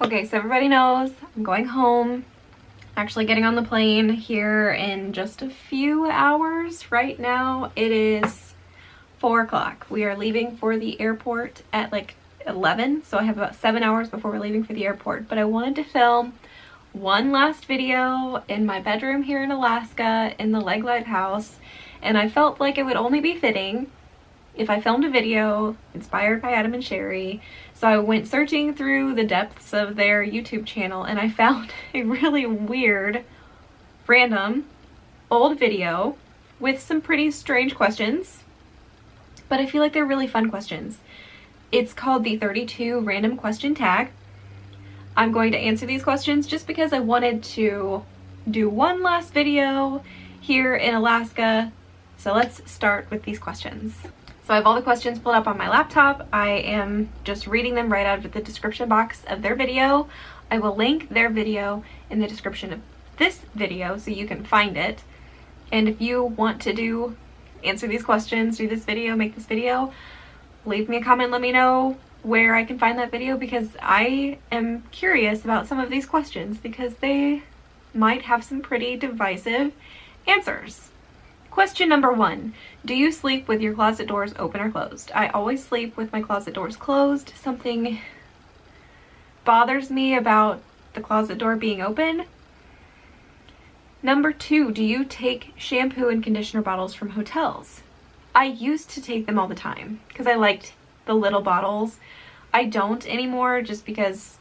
Okay, so everybody knows I'm going home. Actually getting on the plane here in just a few hours. Right now it is 4 o'clock. We are leaving for the airport at like 11, so I have about 7 hours before we're leaving for the airport. But I wanted to film one last video in my bedroom here in Alaska in the LeggLife house, and I felt like it would only be fitting if I filmed a video inspired by Adam and Sherry. So I went searching through the depths of their YouTube channel and I found a really weird, random, old video with some pretty strange questions, but I feel like they're really fun questions. It's called the 32 random question tag. I'm going to answer these questions just because I wanted to do one last video here in Alaska. So let's start with these questions. So I have all the questions pulled up on my laptop. I am just reading them right out of the description box of their video. I will link their video in the description of this video so you can find it. And if you want to answer these questions, do this video, make this video, leave me a comment, let me know where I can find that video, because I am curious about some of these questions because they might have some pretty divisive answers. Question number 1, do you sleep with your closet doors open or closed? I always sleep with my closet doors closed. Something bothers me about the closet door being open. Number 2, do you take shampoo and conditioner bottles from hotels? I used to take them all the time because I liked the little bottles. I don't anymore just because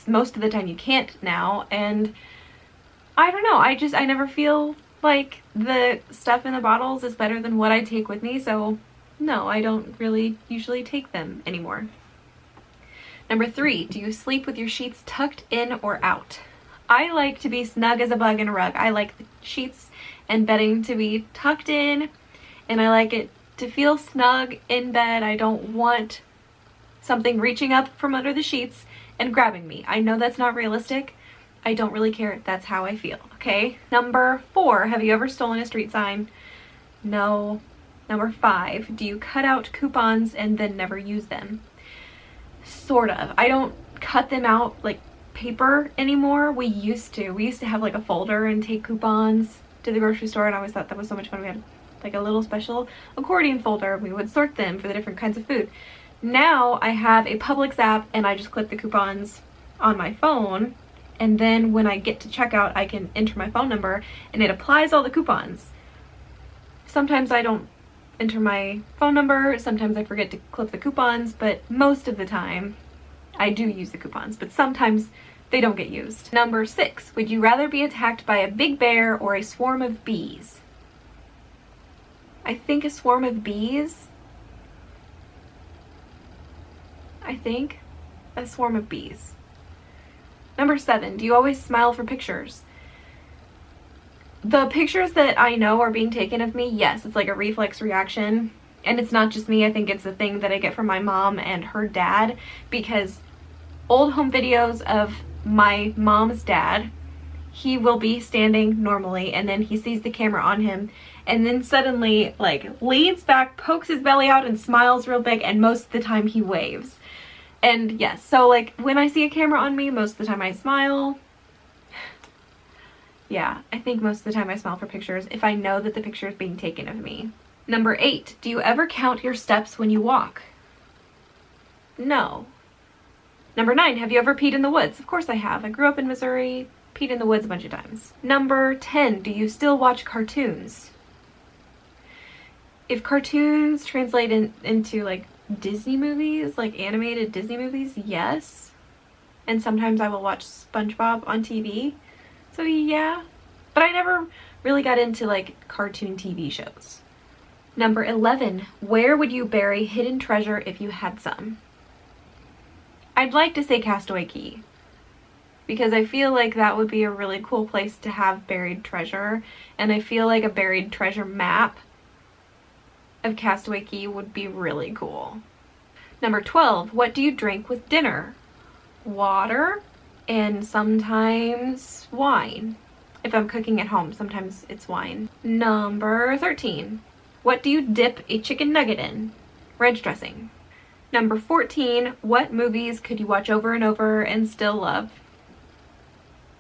most of the time you can't now, and I don't know, I never feel like the stuff in the bottles is better than what I take with me, so no, I don't really usually take them anymore. Number 3, do you sleep with your sheets tucked in or out? I like to be snug as a bug in a rug. I like the sheets and bedding to be tucked in, and I like it to feel snug in bed. I don't want something reaching up from under the sheets and grabbing me. I know that's not realistic. I don't really care. That's how I feel, okay? Number 4, have you ever stolen a street sign? No. Number 5, do you cut out coupons and then never use them? Sort of. I don't cut them out like paper anymore. We used to have like a folder and take coupons to the grocery store, and I always thought that was so much fun. We had like a little special accordion folder. We would sort them for the different kinds of food. Now I have a Publix app and I just clip the coupons on my phone, and then when I get to checkout I can enter my phone number and it applies all the coupons. Sometimes I don't enter my phone number, sometimes I forget to clip the coupons, but most of the time I do use the coupons, but sometimes they don't get used. Number 6, would you rather be attacked by a big bear or a swarm of bees? I think a swarm of bees. I think a swarm of bees. Number 7, do you always smile for pictures? The pictures that I know are being taken of me, yes, it's like a reflex reaction. And it's not just me, I think it's a thing that I get from my mom and her dad, because old home videos of my mom's dad, he will be standing normally and then he sees the camera on him and then suddenly like leans back, pokes his belly out and smiles real big, and most of the time he waves. And yes, so like when I see a camera on me, most of the time I smile. Yeah, I think most of the time I smile for pictures if I know that the picture is being taken of me. Number 8, do you ever count your steps when you walk? No. Number 9, have you ever peed in the woods? Of course I have. I grew up in Missouri, peed in the woods a bunch of times. Number 10, do you still watch cartoons? If cartoons translate into like Disney movies, like animated Disney movies, yes. And sometimes I will watch SpongeBob on TV. So yeah, but I never really got into like cartoon TV shows. Number 11, where would you bury hidden treasure if you had some? I'd like to say Castaway Cay, because I feel like that would be a really cool place to have buried treasure, and I feel like a buried treasure map of Castaway Cay would be really cool. Number 12, what do you drink with dinner? Water and sometimes wine. If I'm cooking at home, sometimes it's wine. Number 13, what do you dip a chicken nugget in? Ranch dressing. Number 14, what movies could you watch over and over and still love?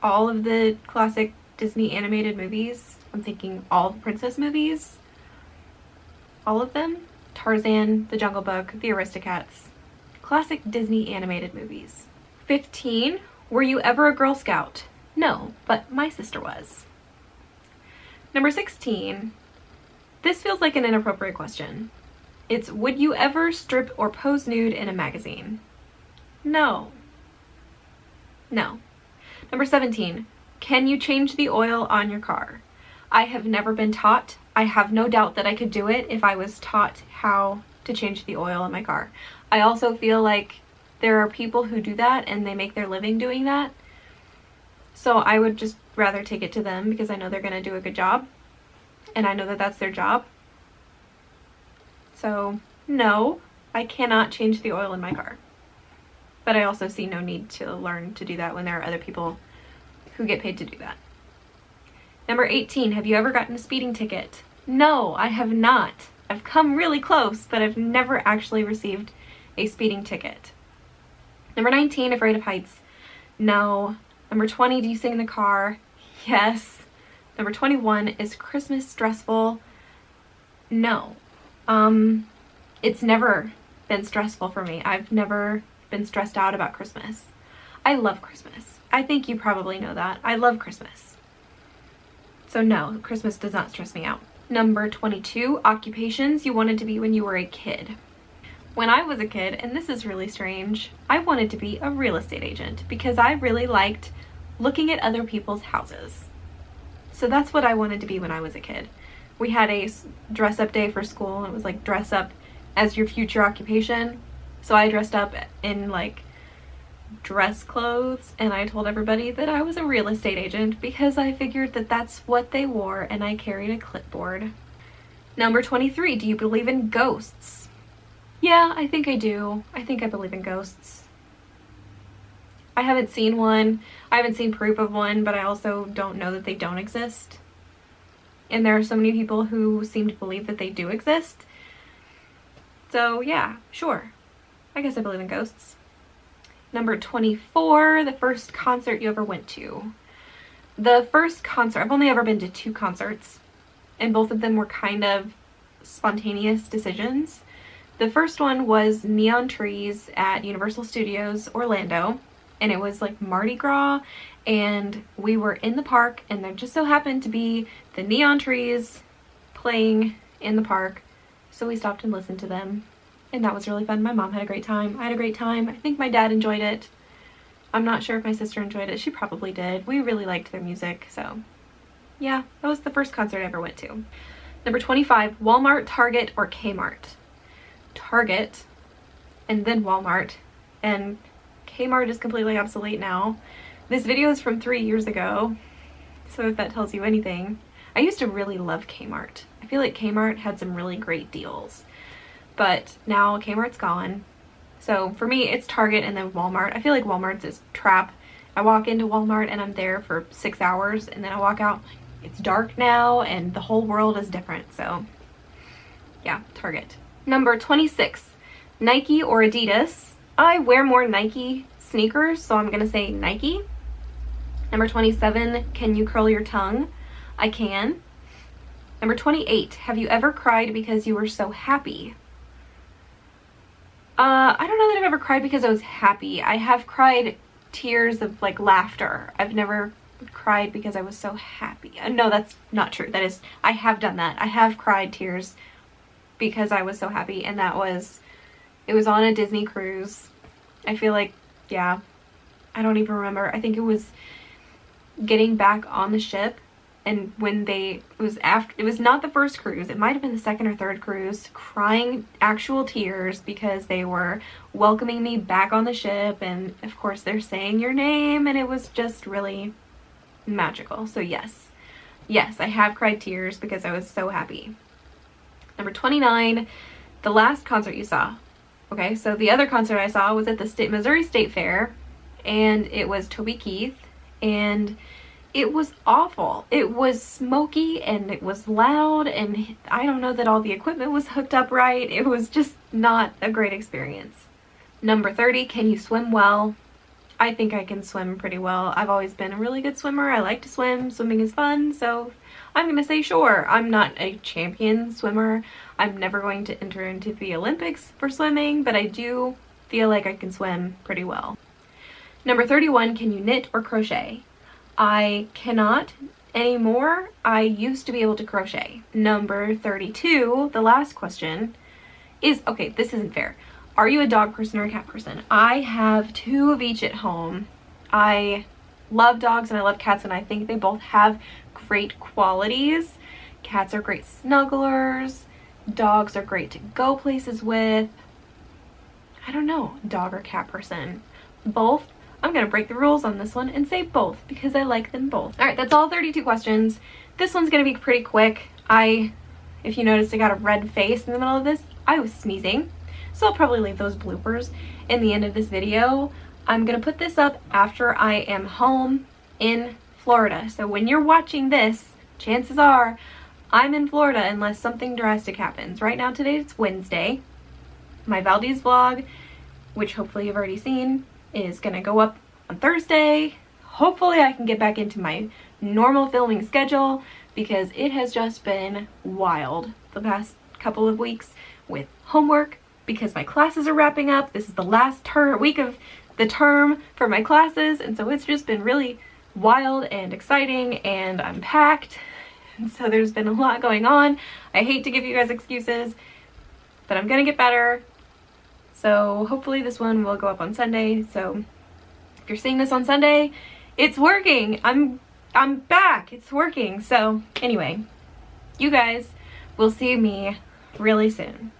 All of the classic Disney animated movies. I'm thinking all the princess movies. All of them. Tarzan, The Jungle Book, The Aristocats. Classic Disney animated movies. 15, were you ever a Girl Scout? No, but my sister was. Number 16, this feels like an inappropriate question. It's, would you ever strip or pose nude in a magazine? No. No. Number 17, can you change the oil on your car? I have never been taught. I have no doubt that I could do it if I was taught how to change the oil in my car. I also feel like there are people who do that and they make their living doing that. So I would just rather take it to them because I know they're going to do a good job. And I know that that's their job. So no, I cannot change the oil in my car. But I also see no need to learn to do that when there are other people who get paid to do that. Number 18, have you ever gotten a speeding ticket? No, I have not. I've come really close, but I've never actually received a speeding ticket. Number 19, afraid of heights? No. Number 20, do you sing in the car? Yes. Number 21, is Christmas stressful? No. It's never been stressful for me. I've never been stressed out about Christmas. I love Christmas. I think you probably know that. I love Christmas. So no, Christmas does not stress me out. Number 22, occupations you wanted to be when you were a kid. When I was a kid, and this is really strange, I wanted to be a real estate agent because I really liked looking at other people's houses. So that's what I wanted to be when I was a kid. We had a dress up day for school, and it was like dress up as your future occupation. So I dressed up in like dress clothes and I told everybody that I was a real estate agent because I figured that that's what they wore and I carried a clipboard. Number 23, do you believe in ghosts? Yeah, I think I do. I think I believe in ghosts. I haven't seen one. I haven't seen proof of one, but I also don't know that they don't exist. And there are so many people who seem to believe that they do exist. So yeah, sure. I guess I believe in ghosts. Number 24, the first concert you ever went to. The first concert, I've only ever been to 2 concerts, and both of them were kind of spontaneous decisions. The first one was Neon Trees at Universal Studios Orlando, and it was like Mardi Gras, and we were in the park, and there just so happened to be the neon trees playing in the park, so we stopped and listened to them. And that was really fun. My mom had a great time. I had a great time. I think my dad enjoyed it. I'm not sure if my sister enjoyed it. She probably did. We really liked their music. So yeah, that was the first concert I ever went to. Number 25, Walmart, Target, or Kmart? Target, and then Walmart. And Kmart is completely obsolete now. This video is from 3 years ago. So if that tells you anything. I used to really love Kmart. I feel like Kmart had some really great deals. But now Kmart's gone. So for me, it's Target and then Walmart. I feel like Walmart's is trap. I walk into Walmart and I'm there for 6 hours and then I walk out, it's dark now and the whole world is different. So yeah, Target. Number 26, Nike or Adidas? I wear more Nike sneakers, so I'm gonna say Nike. Number 27, can you curl your tongue? I can. Number 28, have you ever cried because you were so happy? I don't know that I've ever cried because I was happy. I have cried tears of like laughter. I've never cried because I was so happy. No, that's not true. That is, I have done that. I have cried tears because I was so happy, and it was on a Disney cruise. I feel like, yeah, I don't even remember. I think it was getting back on the ship, and when it was not the first cruise, it might have been the second or third cruise, crying actual tears because they were welcoming me back on the ship, and of course they're saying your name, and it was just really magical. So yes, I have cried tears because I was so happy. Number 29, the last concert you saw. Okay, so the other concert I saw was at the Missouri State Fair, and it was Toby Keith, and it was awful. It was smoky and it was loud, and I don't know that all the equipment was hooked up right. It was just not a great experience. Number 30, can you swim well? I think I can swim pretty well. I've always been a really good swimmer. I like to swim. Swimming is fun, so I'm gonna say sure. I'm not a champion swimmer. I'm never going to enter into the Olympics for swimming, but I do feel like I can swim pretty well. Number 31, can you knit or crochet? I cannot anymore. I used to be able to crochet. Number 32, the last question is, okay, this isn't fair. Are you a dog person or a cat person? I have 2 of each at home. I love dogs and I love cats, and I think they both have great qualities. Cats are great snugglers. Dogs are great to go places with. I don't know, dog or cat person. Both. I'm gonna break the rules on this one and say both because I like them both. All right, that's all 32 questions. This one's gonna be pretty quick. If you noticed, I got a red face in the middle of this. I was sneezing. So I'll probably leave those bloopers in the end of this video. I'm gonna put this up after I am home in Florida. So when you're watching this, chances are I'm in Florida unless something drastic happens. Right now, today it's Wednesday. My Valdez vlog, which hopefully you've already seen, is gonna go up on Thursday. Hopefully I can get back into my normal filming schedule because it has just been wild the past couple of weeks with homework, because my classes are wrapping up. This is the last week of the term for my classes, and so it's just been really wild and exciting, and I'm packed, and so there's been a lot going on. I hate to give you guys excuses, but I'm gonna get better. So hopefully this one will go up on Sunday. So if you're seeing this on Sunday, it's working. I'm back. It's working. So anyway, you guys will see me really soon.